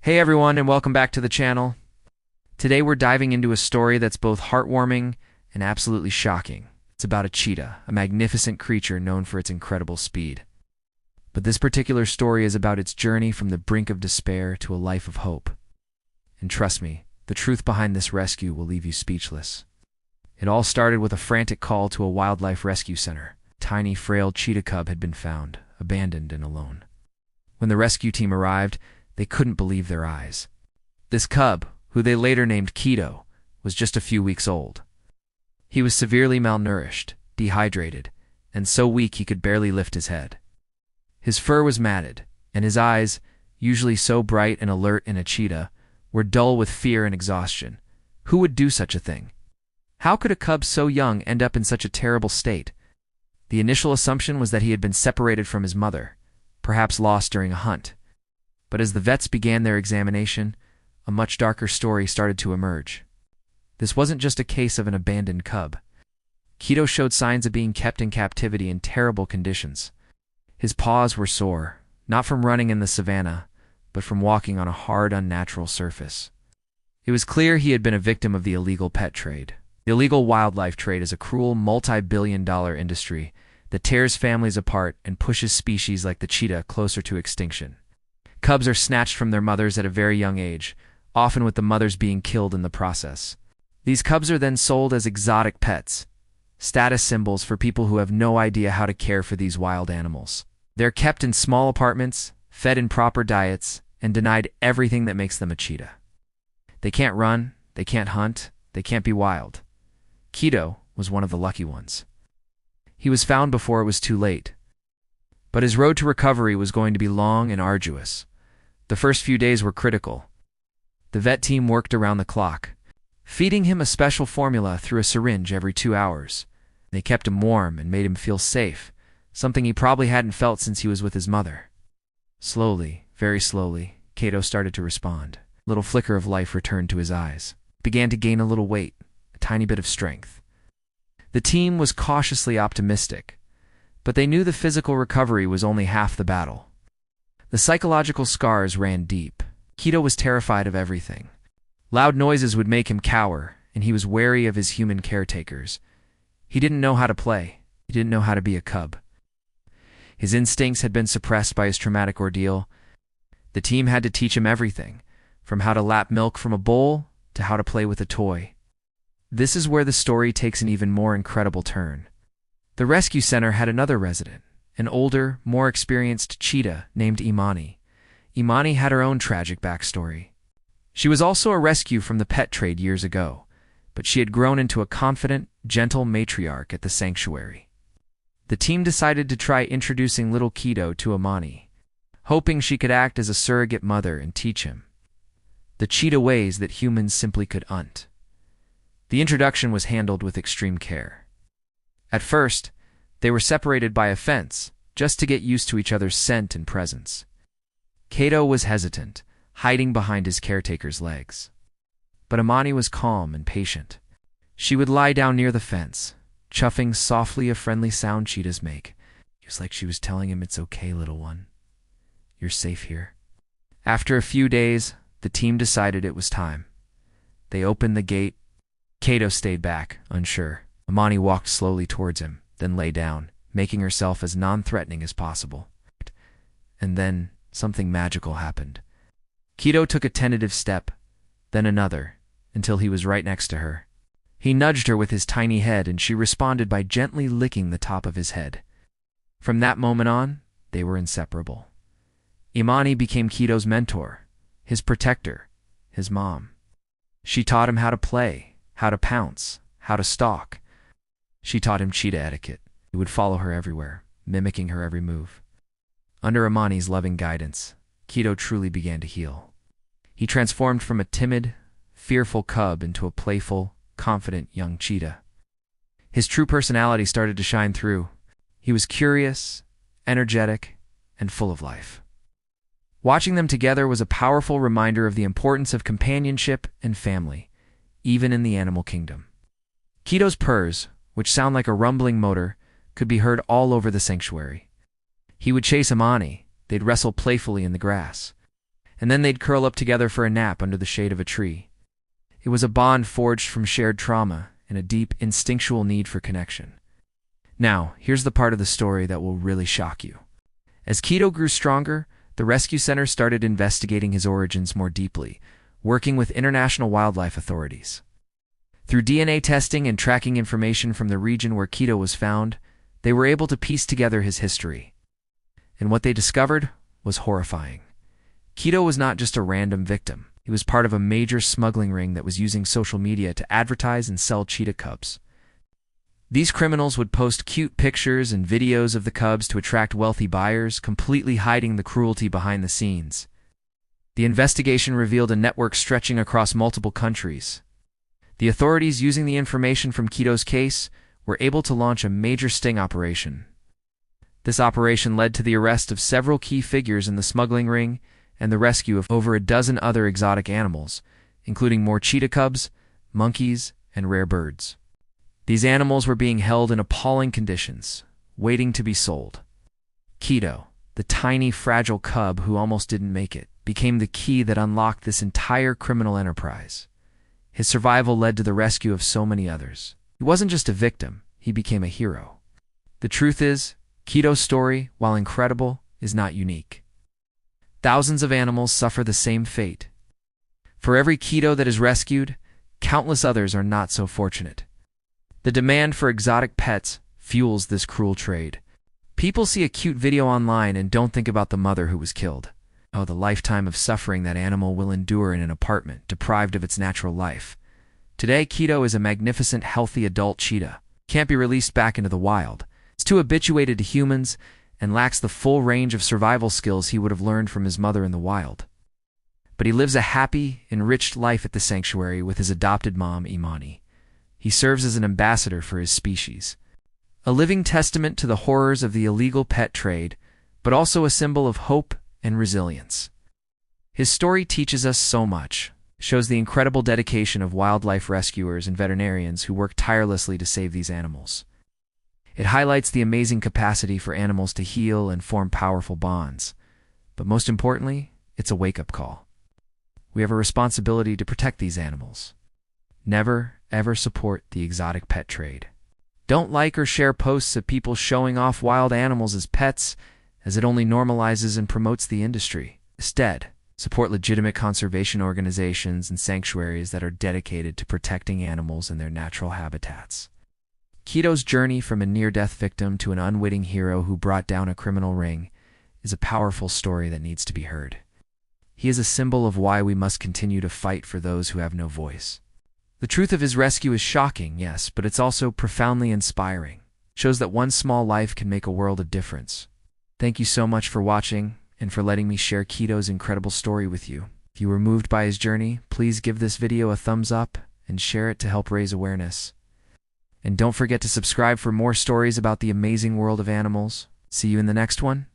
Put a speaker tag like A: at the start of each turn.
A: Hey everyone, and welcome back to the channel. Today we're diving into a story that's both heartwarming and absolutely shocking. It's about a cheetah, a magnificent creature known for its incredible speed. But this particular story is about its journey from the brink of despair to a life of hope. And trust me, the truth behind this rescue will leave you speechless. It all started with a frantic call to a wildlife rescue center. A tiny, frail cheetah cub had been found, abandoned and alone. When the rescue team arrived, they couldn't believe their eyes. This cub, who they later named Cheetah, was just a few weeks old. He was severely malnourished, dehydrated, and so weak he could barely lift his head. His fur was matted, and his eyes, usually so bright and alert in a cheetah, were dull with fear and exhaustion. Who would do such a thing? How could a cub so young end up in such a terrible state? The initial assumption was that he had been separated from his mother, perhaps lost during a hunt. But as the vets began their examination, a much darker story started to emerge. This wasn't just a case of an abandoned cub. Cheetah showed signs of being kept in captivity in terrible conditions. His paws were sore, not from running in the savannah, but from walking on a hard, unnatural surface. It was clear he had been a victim of the illegal pet trade. The illegal wildlife trade is a cruel, multi-billion-dollar industry that tears families apart and pushes species like the cheetah closer to extinction. Cubs are snatched from their mothers at a very young age, often with the mothers being killed in the process. These cubs are then sold as exotic pets, status symbols for people who have no idea how to care for these wild animals. They're kept in small apartments, fed in proper diets, and denied everything that makes them a cheetah. They can't run, they can't hunt, they can't be wild. Cheetah was one of the lucky ones. He was found before it was too late. But his road to recovery was going to be long and arduous. The first few days were critical. The vet team worked around the clock, feeding him a special formula through a syringe every 2 hours. They kept him warm and made him feel safe, something he probably hadn't felt since he was with his mother. Slowly, very slowly, Cheetah started to respond. A little flicker of life returned to his eyes. He began to gain a little weight, a tiny bit of strength. The team was cautiously optimistic, but they knew the physical recovery was only half the battle. The psychological scars ran deep. Cheetah was terrified of everything. Loud noises would make him cower, and he was wary of his human caretakers. He didn't know how to play. He didn't know how to be a cub. His instincts had been suppressed by his traumatic ordeal. The team had to teach him everything, from how to lap milk from a bowl to how to play with a toy. This is where the story takes an even more incredible turn. The rescue center had another resident, an older, more experienced cheetah named Imani. Imani had her own tragic backstory. She was also a rescue from the pet trade years ago, but she had grown into a confident, gentle matriarch at the sanctuary. The team decided to try introducing little Cheetah to Imani, hoping she could act as a surrogate mother and teach him the cheetah ways that humans simply couldn't. The introduction was handled with extreme care. At first, they were separated by a fence, just to get used to each other's scent and presence. Cheetah was hesitant, hiding behind his caretaker's legs. But Imani was calm and patient. She would lie down near the fence, chuffing softly a friendly sound cheetahs make. It was like she was telling him, "It's okay, little one. You're safe here." After a few days, the team decided it was time. They opened the gate. Cheetah stayed back, unsure. Imani walked slowly towards him, then lay down, making herself as non-threatening as possible. And then something magical happened. Cheetah took a tentative step, then another, until he was right next to her. He nudged her with his tiny head, and she responded by gently licking the top of his head. From that moment on, they were inseparable. Imani became Cheetah's mentor, his protector, his mom. She taught him how to play, how to pounce, how to stalk. She taught him cheetah etiquette. He would follow her everywhere, mimicking her every move. Under Imani's loving guidance, Cheetah truly began to heal. He transformed from a timid, fearful cub into a playful, confident young cheetah. His true personality started to shine through. He was curious, energetic, and full of life. Watching them together was a powerful reminder of the importance of companionship and family, even in the animal kingdom. Cheetah's purrs, which sound like a rumbling motor, could be heard all over the sanctuary. He would chase Imani. They'd wrestle playfully in the grass. and then they'd curl up together for a nap under the shade of a tree. It was a bond forged from shared trauma and a deep, instinctual need for connection. Now, here's the part of the story that will really shock you. As Cheetah grew stronger, the rescue center started investigating his origins more deeply, working with international wildlife authorities. Through DNA testing and tracking information from the region where Cheetah was found, they were able to piece together his history. And what they discovered was horrifying. Cheetah was not just a random victim. He was part of a major smuggling ring that was using social media to advertise and sell cheetah cubs. These criminals would post cute pictures and videos of the cubs to attract wealthy buyers, completely hiding the cruelty behind the scenes. The investigation revealed a network stretching across multiple countries. The authorities, using the information from Cheetah's case, were able to launch a major sting operation. This operation led to the arrest of several key figures in the smuggling ring and the rescue of over a dozen other exotic animals, including more cheetah cubs, monkeys, and rare birds. These animals were being held in appalling conditions, waiting to be sold. Cheetah, the tiny, fragile cub who almost didn't make it, became the key that unlocked this entire criminal enterprise. His survival led to the rescue of so many others. He wasn't just a victim, he became a hero. The truth is, Cheetah's story, while incredible, is not unique. Thousands of animals suffer the same fate. For every Cheetah that is rescued, countless others are not so fortunate. The demand for exotic pets fuels this cruel trade. People see a cute video online and don't think about the mother who was killed. Oh, the lifetime of suffering that animal will endure in an apartment, deprived of its natural life. Today, Cheetah is a magnificent, healthy adult cheetah. Can't be released back into the wild. It's too habituated to humans and lacks the full range of survival skills he would have learned from his mother in the wild. But he lives a happy, enriched life at the sanctuary with his adopted mom, Imani. He serves as an ambassador for his species, a living testament to the horrors of the illegal pet trade, but also a symbol of hope and resilience. His story teaches us so much, shows the incredible dedication of wildlife rescuers and veterinarians who work tirelessly to save these animals. It highlights the amazing capacity for animals to heal and form powerful bonds. But most importantly, it's a wake-up call. We have a responsibility to protect these animals. Never, ever support the exotic pet trade. Don't like or share posts of people showing off wild animals as pets, as it only normalizes and promotes the industry. Instead, support legitimate conservation organizations and sanctuaries that are dedicated to protecting animals in their natural habitats. Cheetah's journey from a near-death victim to an unwitting hero who brought down a criminal ring is a powerful story that needs to be heard. He is a symbol of why we must continue to fight for those who have no voice. The truth of his rescue is shocking, yes, but it's also profoundly inspiring. It shows that one small life can make a world of difference. Thank you so much for watching and for letting me share Cheetah's incredible story with you. If you were moved by his journey, please give this video a thumbs up and share it to help raise awareness. And don't forget to subscribe for more stories about the amazing world of animals. See you in the next one.